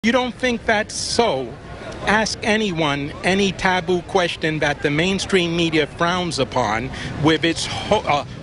you don't think that's so, ask anyone any taboo question that the mainstream media frowns upon with its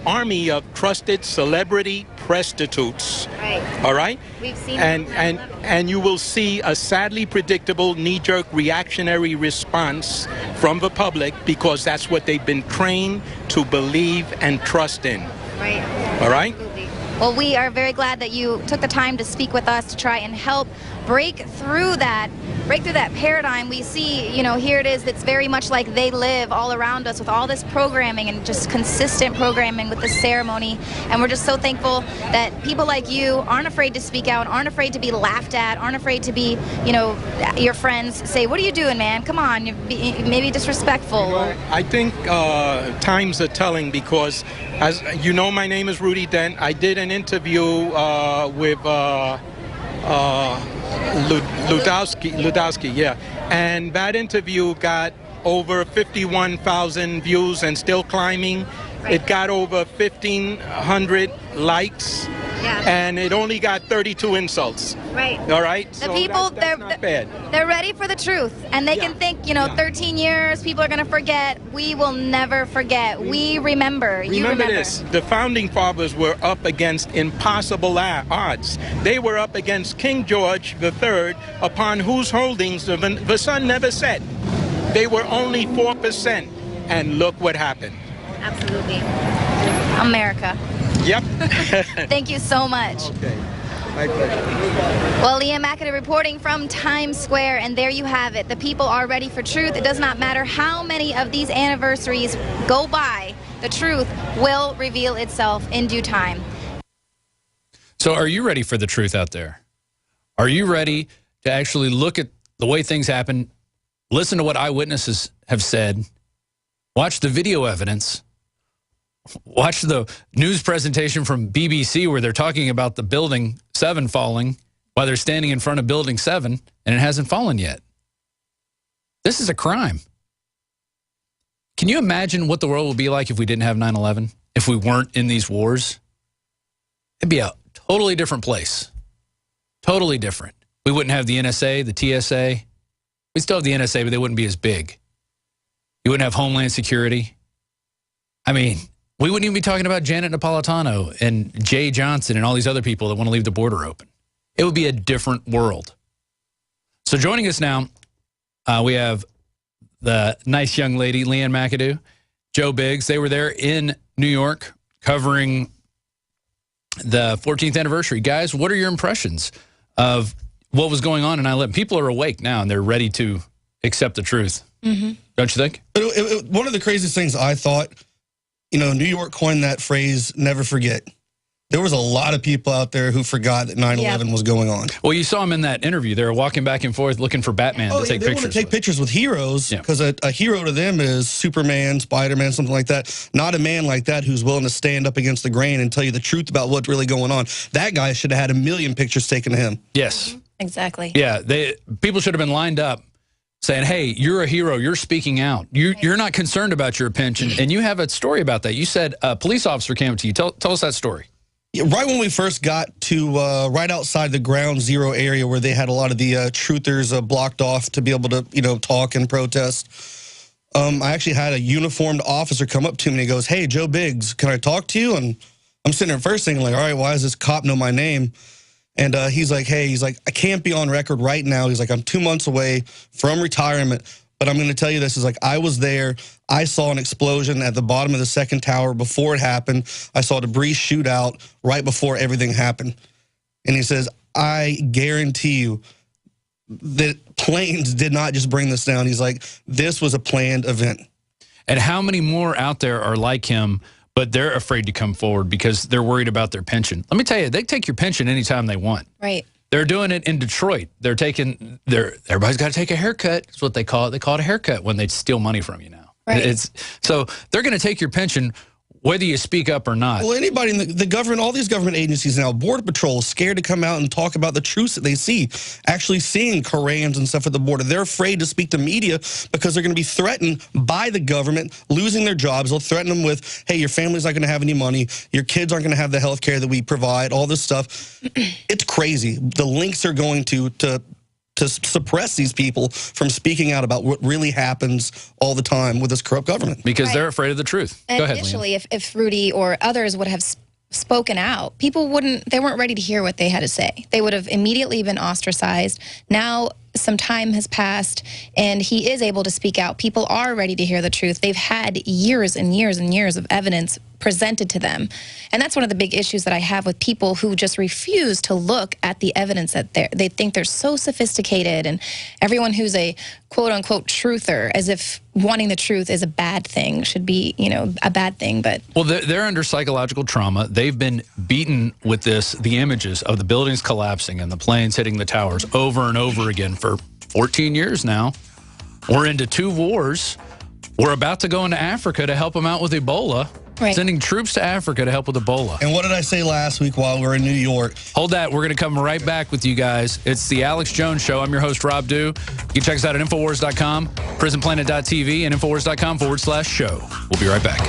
army of trusted celebrity prostitutes. Right. All right? We've seen and you will see a sadly predictable knee-jerk reactionary response from the public because that's what they've been trained to believe and trust in. Right. All right? Absolutely. Well, we are very glad that you took the time to speak with us to try and help break through that paradigm. We see, you know, here it is, it's very much like they live all around us with all this programming and just consistent programming with the ceremony. And we're just so thankful that people like you aren't afraid to speak out, aren't afraid to be laughed at, aren't afraid to be, you know, your friends say, what are you doing, man? Come on, maybe disrespectful. You know, I think times are telling because, as you know, my name is Rudy Dent. I did an interview with Ludowski, yeah. And that interview got over 51,000 views and still climbing. Right. It got over 1,500 likes. Yeah. And it only got 32 insults. Right. All right? The people, that's not bad. They're ready for the truth. And they can think, you know, 13 years, people are going to forget. We will never forget. We remember. You remember this. The founding fathers were up against impossible odds. They were up against King George III, upon whose holdings the sun never set. They were only 4%. And look what happened. Absolutely. America. Yep. Thank you so much. Okay. My pleasure. Well, Leah McAdoo reporting from Times Square, and there you have it. The people are ready for truth. It does not matter how many of these anniversaries go by. The truth will reveal itself in due time. So are you ready for the truth out there? Are you ready to actually look at the way things happen, listen to what eyewitnesses have said, watch the video evidence, watch the news presentation from BBC where they're talking about the Building 7 falling while they're standing in front of Building 7 and it hasn't fallen yet? This is a crime. Can you imagine what the world would be like if we didn't have 9/11? If we weren't in these wars? It'd be a totally different place. Totally different. We wouldn't have the NSA, the TSA. We still have the NSA, but they wouldn't be as big. You wouldn't have Homeland Security. I mean, we wouldn't even be talking about Janet Napolitano and Jay Johnson and all these other people that want to leave the border open. It would be a different world. So joining us now, we have the nice young lady, Leanne McAdoo, Joe Biggs. They were there in New York covering the 14th anniversary. Guys, what are your impressions of what was going on in 9/11? People are awake now and they're ready to accept the truth. Mm-hmm. Don't you think? One of the craziest things I thought, you know, New York coined that phrase, never forget. There was a lot of people out there who forgot that 9/11 was going on. Well, you saw them in that interview. They were walking back and forth looking for Batman to take pictures. They want to take pictures with heroes because a hero to them is Superman, Spider-Man, something like that. Not a man like that who's willing to stand up against the grain and tell you the truth about what's really going on. That guy should have had 1 million pictures taken of him. Yes. Exactly. Yeah, people should have been lined up saying, hey, you're a hero, you're speaking out. You're not concerned about your pension, and you have a story about that. You said a police officer came up to you. Tell us that story. Yeah, right when we first got to right outside the ground zero area where they had a lot of the truthers blocked off to be able to, you know, talk and protest, I actually had a uniformed officer come up to me and he goes, hey, Joe Biggs, can I talk to you? And I'm sitting there first thinking like, all right, why does this cop know my name? And he's like, hey, I can't be on record right now. He's like, I'm 2 months away from retirement, but I'm going to tell you this. Is like, I was there. I saw an explosion at the bottom of the second tower before it happened. I saw debris shoot out right before everything happened. And he says, I guarantee you that planes did not just bring this down. He's like, this was a planned event. And how many more out there are like him, but they're afraid to come forward because they're worried about their pension? Let me tell you, they take your pension anytime they want. Right. They're doing it in Detroit. They're taking everybody's got to take a haircut. That's what they call it. They call it a haircut when they steal money from you now. Right. So they're going to take your pension whether you speak up or not. Well, anybody in the government, all these government agencies now, Border Patrol is scared to come out and talk about the truths that they see, actually seeing Korans and stuff at the border. They're afraid to speak to media because they're going to be threatened by the government, losing their jobs. They'll threaten them with, hey, your family's not going to have any money. Your kids aren't going to have the health care that we provide, all this stuff. It's crazy. The links are going to to suppress these people from speaking out about what really happens all the time with this corrupt government. Because they're afraid of the truth. And Go ahead, initially, if Rudy or others would have spoken out, people they weren't ready to hear what they had to say. They would have immediately been ostracized. Now some time has passed and he is able to speak out. People are ready to hear the truth. They've had years and years and years of evidence presented to them. And that's one of the big issues that I have with people who just refuse to look at the evidence that they think they're so sophisticated, and everyone who's a quote-unquote truther, as if wanting the truth is a bad thing, should be, you know, a bad thing. But well, they're under psychological trauma. They've been beaten with the images of the buildings collapsing and the planes hitting the towers over and over again for 14 years now. We're into 2 wars. We're about to go into Africa to help them out with Ebola. Right. Sending troops to Africa to help with Ebola. And what did I say last week while we were in New York? Hold that. We're going to come right back with you guys. It's the Alex Jones Show. I'm your host, Rob Dew. You can check us out at Infowars.com, PrisonPlanet.tv, and Infowars.com/show. We'll be right back.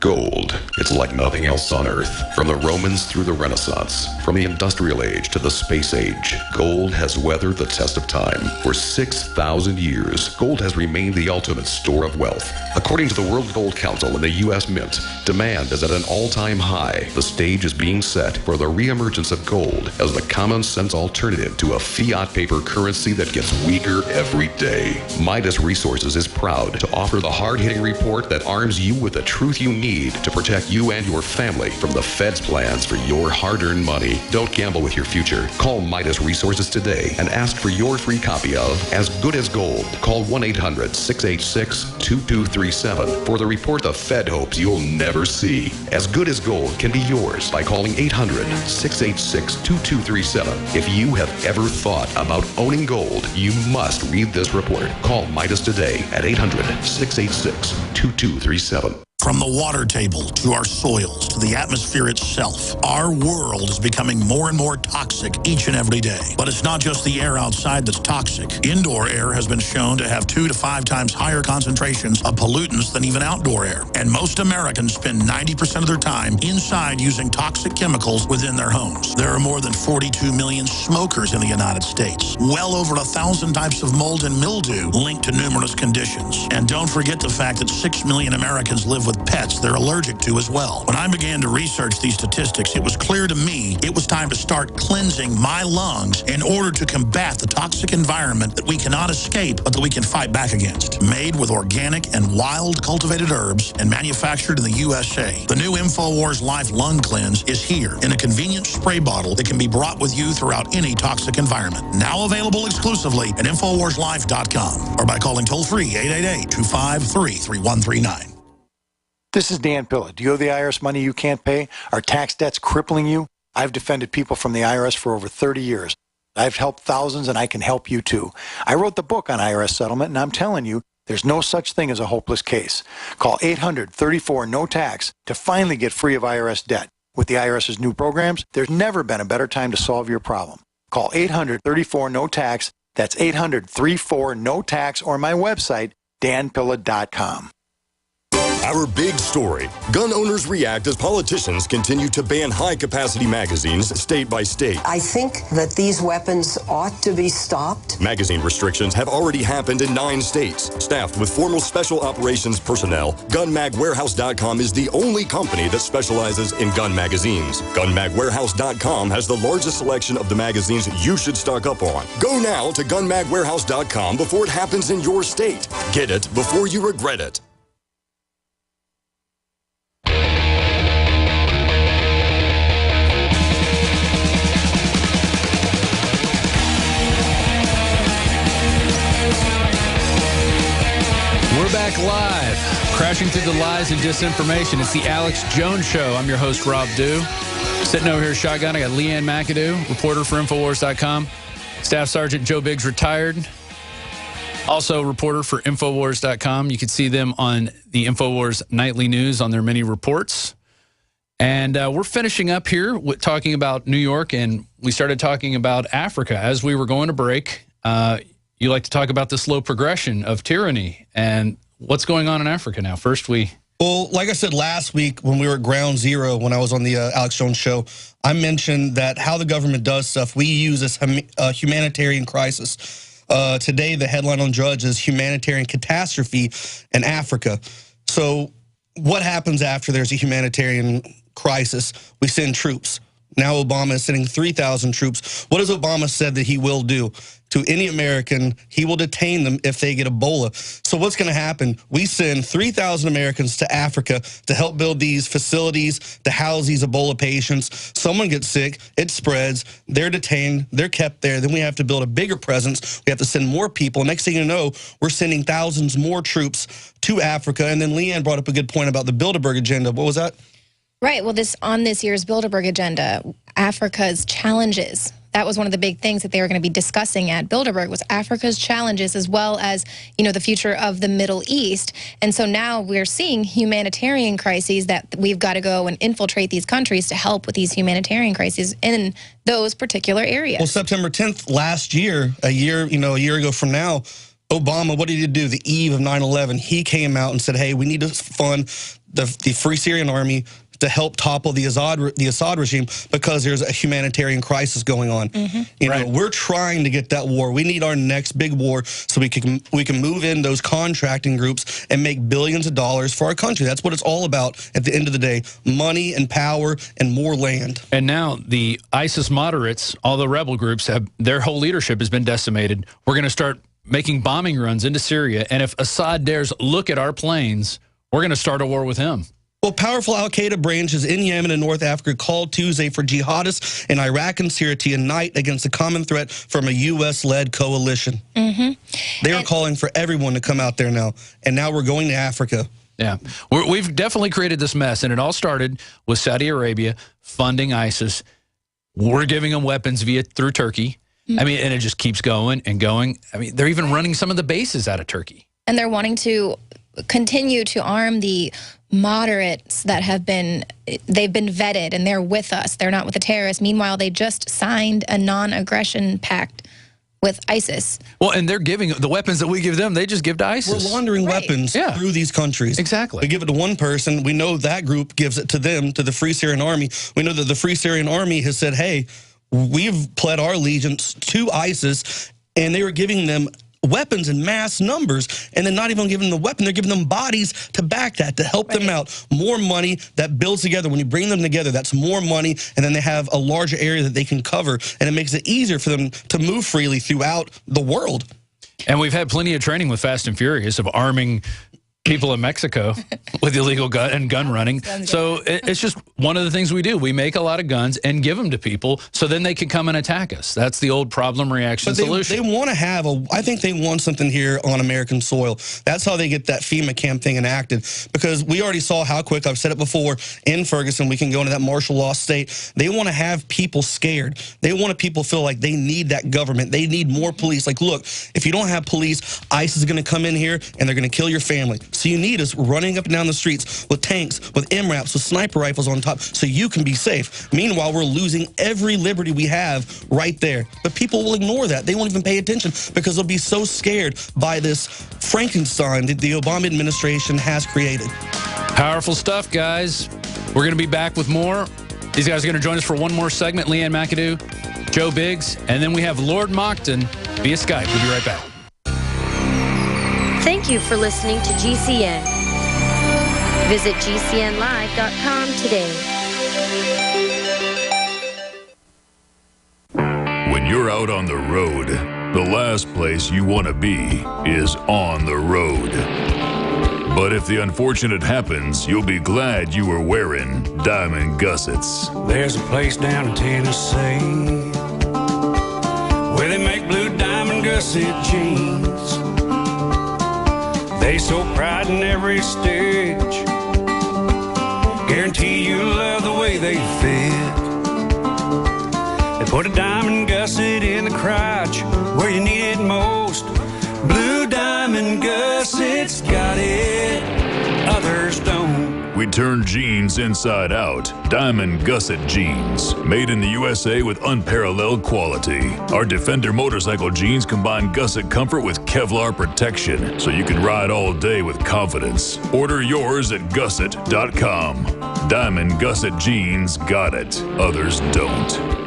Gold. It's like nothing else on Earth. From the Romans through the Renaissance, from the Industrial Age to the Space Age, gold has weathered the test of time. For 6,000 years, gold has remained the ultimate store of wealth. According to the World Gold Council and the U.S. Mint, demand is at an all-time high. The stage is being set for the reemergence of gold as the common-sense alternative to a fiat paper currency that gets weaker every day. Midas Resources is proud to offer the hard-hitting report that arms you with the truth you need to protect you and your family from the Fed's plans for your hard-earned money. Don't gamble with your future. Call Midas Resources today and ask for your free copy of As Good as Gold. Call 1-800-686-2237 for the report the Fed hopes you'll never see. As Good as Gold can be yours by calling 800-686-2237. If you have ever thought about owning gold, you must read this report. Call Midas today at 800-686-2237. From the water table to our soils to the atmosphere itself, our world is becoming more and more toxic each and every day. But it's not just the air outside that's toxic. Indoor air has been shown to have 2 to 5 times higher concentrations of pollutants than even outdoor air. And most Americans spend 90% of their time inside using toxic chemicals within their homes. There are more than 42 million smokers in the United States. Well over 1,000 types of mold and mildew linked to numerous conditions. And don't forget the fact that 6 million Americans live with pets they're allergic to as well. When I began to research these statistics, it was clear to me it was time to start cleansing my lungs in order to combat the toxic environment that we cannot escape, but that we can fight back against. Made with organic and wild cultivated herbs and manufactured in the USA, the new InfoWars Life Lung Cleanse is here in a convenient spray bottle that can be brought with you throughout any toxic environment. Now available exclusively at InfoWarsLife.com or by calling toll-free 888-253-3139. This is Dan Pilla. Do you owe the IRS money you can't pay? Are tax debts crippling you? I've defended people from the IRS for over 30 years. I've helped thousands, and I can help you too. I wrote the book on IRS settlement, and I'm telling you, there's no such thing as a hopeless case. Call 800-34-NO-TAX to finally get free of IRS debt. With the IRS's new programs, there's never been a better time to solve your problem. Call 800-34-NO-TAX. That's 800-34-NO-TAX, or my website, danpilla.com. Our big story. Gun owners react as politicians continue to ban high-capacity magazines state by state. I think that these weapons ought to be stopped. Magazine restrictions have already happened in 9 states. Staffed with formal special operations personnel, GunMagWarehouse.com is the only company that specializes in gun magazines. GunMagWarehouse.com has the largest selection of the magazines you should stock up on. Go now to GunMagWarehouse.com before it happens in your state. Get it before you regret it. We're back live, crashing through the lies and disinformation. It's the Alex Jones Show. I'm your host, Rob Dew. Sitting over here shotgun, I got Leanne McAdoo, reporter for Infowars.com. Staff Sergeant Joe Biggs, retired. Also reporter for Infowars.com. You can see them on the Infowars Nightly News on their many reports. And we're finishing up here with talking about New York, and we started talking about Africa. As we were going to break, you like to talk about the slow progression of tyranny and what's going on in Africa now. First, we Well, like I said last week when we were at Ground Zero, when I was on the Alex Jones show, I mentioned that how the government does stuff, we use this humanitarian crisis. Today, the headline on Drudge is humanitarian catastrophe in Africa. So what happens after there's a humanitarian crisis? We send troops. Now Obama is sending 3,000 troops. What has Obama said that he will do? To any American, he will detain them if they get Ebola. So what's going to happen? We send 3,000 Americans to Africa to help build these facilities to house these Ebola patients. Someone gets sick, it spreads, they're detained, they're kept there. Then we have to build a bigger presence. We have to send more people. Next thing you know, we're sending thousands more troops to Africa. And then Leanne brought up a good point about the Bilderberg agenda. What was that? Right. Well, on this year's Bilderberg agenda, Africa's challenges. That was one of the big things that they were going to be discussing at Bilderberg, was Africa's challenges, as well as, you know, the future of the Middle East. And so now we're seeing humanitarian crises that we've got to go and infiltrate these countries to help with these humanitarian crises in those particular areas. Well, September 10th last year, a year ago from now, Obama, what did he do? The eve of 9/11, he came out and said, hey, we need to fund the Free Syrian Army to help topple the Assad regime because there's a humanitarian crisis going on. You know, we're trying to get that war. We need our next big war so we can move in those contracting groups and make billions of dollars for our country. That's what it's all about at the end of the day: money and power and more land. And now the ISIS moderates, all the rebel groups, their whole leadership has been decimated. We're going to start making bombing runs into Syria, and if Assad dares look at our planes, we're going to start a war with him. Well, powerful al-Qaeda branches in Yemen and North Africa called Tuesday for jihadists in Iraq and Syria to unite against a common threat from a U.S.-led coalition. They are calling for everyone to come out there now, and now we're going to Africa. Yeah, we've definitely created this mess, and it all started with Saudi Arabia funding ISIS. We're giving them weapons through Turkey. I mean, and it just keeps going and going. I mean, they're even running some of the bases out of Turkey. And they're wanting to continue to arm the moderates that they've been vetted, and they're with us. They're not with the terrorists. Meanwhile, they just signed a non-aggression pact with ISIS. Well, and they're giving the weapons that we give them, they just give to ISIS. We're laundering weapons through these countries. Exactly. We give it to one person. We know that group gives it to them, to the Free Syrian Army. We know that the Free Syrian Army has said, hey, we've pled our allegiance to ISIS, and they were giving them weapons in mass numbers, and then not even giving them the weapon, they're giving them bodies to back that, to help them out. More money that builds together. When you bring them together, that's more money, and then they have a larger area that they can cover, and it makes it easier for them to move freely throughout the world. And we've had plenty of training with Fast and Furious of arming people in Mexico with illegal gun running. So it's just one of the things we do. We make a lot of guns and give them to people so then they can come and attack us. That's the old problem reaction solution. They want to have I think they want something here on American soil. That's how they get that FEMA camp thing enacted, because we already saw how quick, I've said it before, in Ferguson, we can go into that martial law state. They want to have people scared. They want people to feel like they need that government. They need more police. Like, look, if you don't have police, ICE is going to come in here and they're going to kill your family. So you need us running up and down the streets with tanks, with MRAPs, with sniper rifles on top, so you can be safe. Meanwhile, we're losing every liberty we have right there. But people will ignore that. They won't even pay attention because they'll be so scared by this Frankenstein that the Obama administration has created. Powerful stuff, guys. We're going to be back with more. These guys are going to join us for one more segment. Leanne McAdoo, Joe Biggs, and then we have Lord Mockton via Skype. We'll be right back. Thank you for listening to GCN. Visit GCNlive.com today. When you're out on the road, the last place you want to be is on the road. But if the unfortunate happens, you'll be glad you were wearing diamond gussets. There's a place down in Tennessee where they make blue diamond gusset jeans. They so pride in every stitch, guarantee you'll love the way they fit. They put a diamond gusset in the crotch where you need it most. Blue diamond gussets got it, others don't. We turn jeans inside out. Diamond Gusset Jeans. Made in the USA with unparalleled quality. Our Defender motorcycle jeans combine gusset comfort with Kevlar protection, so you can ride all day with confidence. Order yours at gusset.com. Diamond Gusset Jeans got it. Others don't.